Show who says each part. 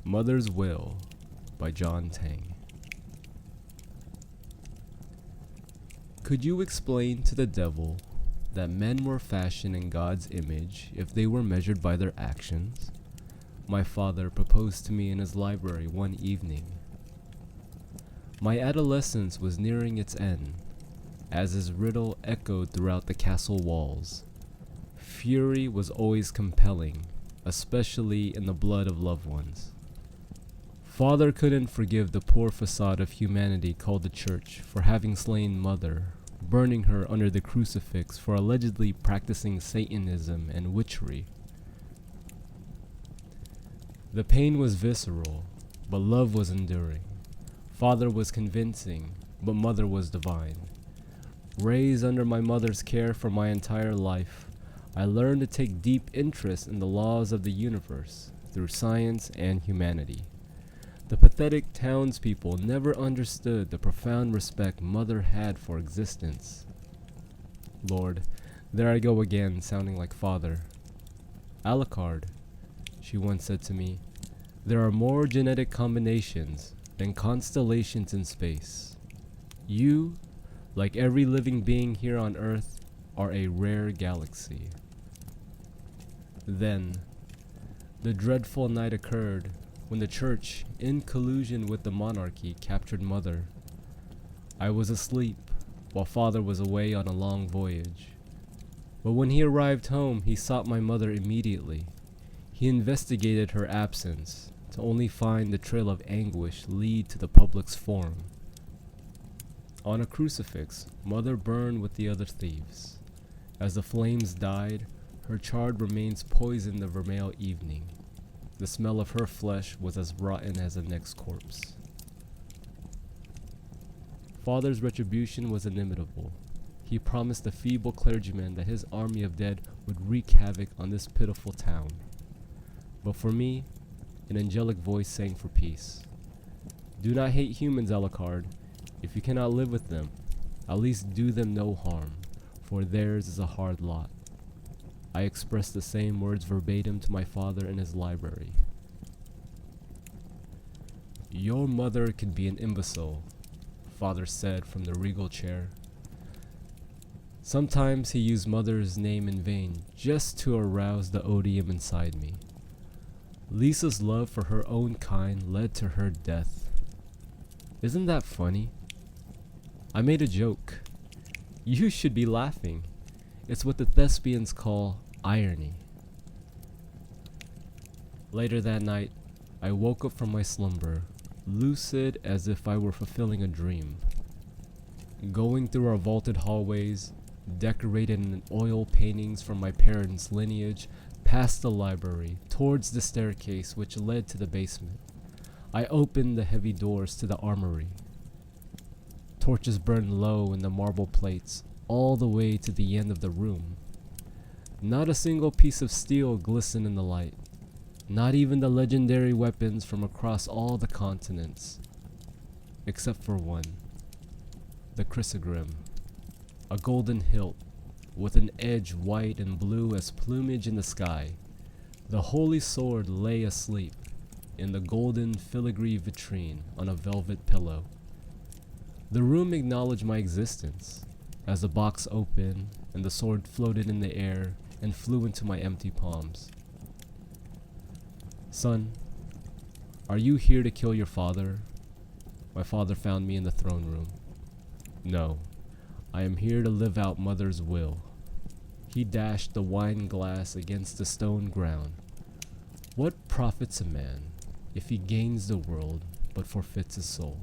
Speaker 1: Mother's Will by John Tang. Could you explain to the devil that men were fashioned in God's image if they were measured by their actions? My father proposed to me in his library one evening. My adolescence was nearing its end, as his riddle echoed throughout the castle walls. Fury was always compelling, especially in the blood of loved ones. Father couldn't forgive the poor facade of humanity called the church for having slain mother, burning her under the crucifix for allegedly practicing Satanism and witchery. The pain was visceral, but love was enduring. Father was convincing, but mother was divine. Raised under my mother's care for my entire life, I learned to take deep interest in the laws of the universe through science and humanity. The pathetic townspeople never understood the profound respect mother had for existence. Lord, there I go again, sounding like father. Alucard, she once said to me, there are more genetic combinations than constellations in space. You, like every living being here on Earth, are a rare galaxy. Then, the dreadful night occurred when the church, in collusion with the monarchy, captured mother. I was asleep while father was away on a long voyage. But when he arrived home, he sought my mother immediately. He investigated her absence to only find the trail of anguish lead to the public's forum. On a crucifix, mother burned with the other thieves. As the flames died, her charred remains poisoned the Vermeil evening. The smell of her flesh was as rotten as the next corpse. Father's retribution was inimitable. He promised the feeble clergyman that his army of dead would wreak havoc on this pitiful town. But for me, an angelic voice sang for peace. Do not hate humans, Alucard. If you cannot live with them, at least do them no harm, for theirs is a hard lot. I expressed the same words verbatim to my father in his library. Your mother could be an imbecile, father said from the regal chair. Sometimes he used mother's name in vain just to arouse the odium inside me. Lisa's love for her own kind led to her death. Isn't that funny? I made a joke. You should be laughing. It's what the thespians call irony. Later that night, I woke up from my slumber, lucid as if I were fulfilling a dream. Going through our vaulted hallways, decorated in oil paintings from my parents' lineage, past the library, towards the staircase which led to the basement, I opened the heavy doors to the armory. Torches burned low in the marble plates, all the way to the end of the room. Not a single piece of steel glistened in the light, not even the legendary weapons from across all the continents, except for one, the chrysogrim, a golden hilt with an edge white and blue as plumage in the sky. The holy sword lay asleep in the golden filigree vitrine on a velvet pillow. The room acknowledged my existence as the box opened and the sword floated in the air and flew into my empty palms. Son, are you here to kill your father? My father found me in the throne room. No, I am here to live out mother's will. He dashed the wine glass against the stone ground. What profits a man if he gains the world but forfeits his soul?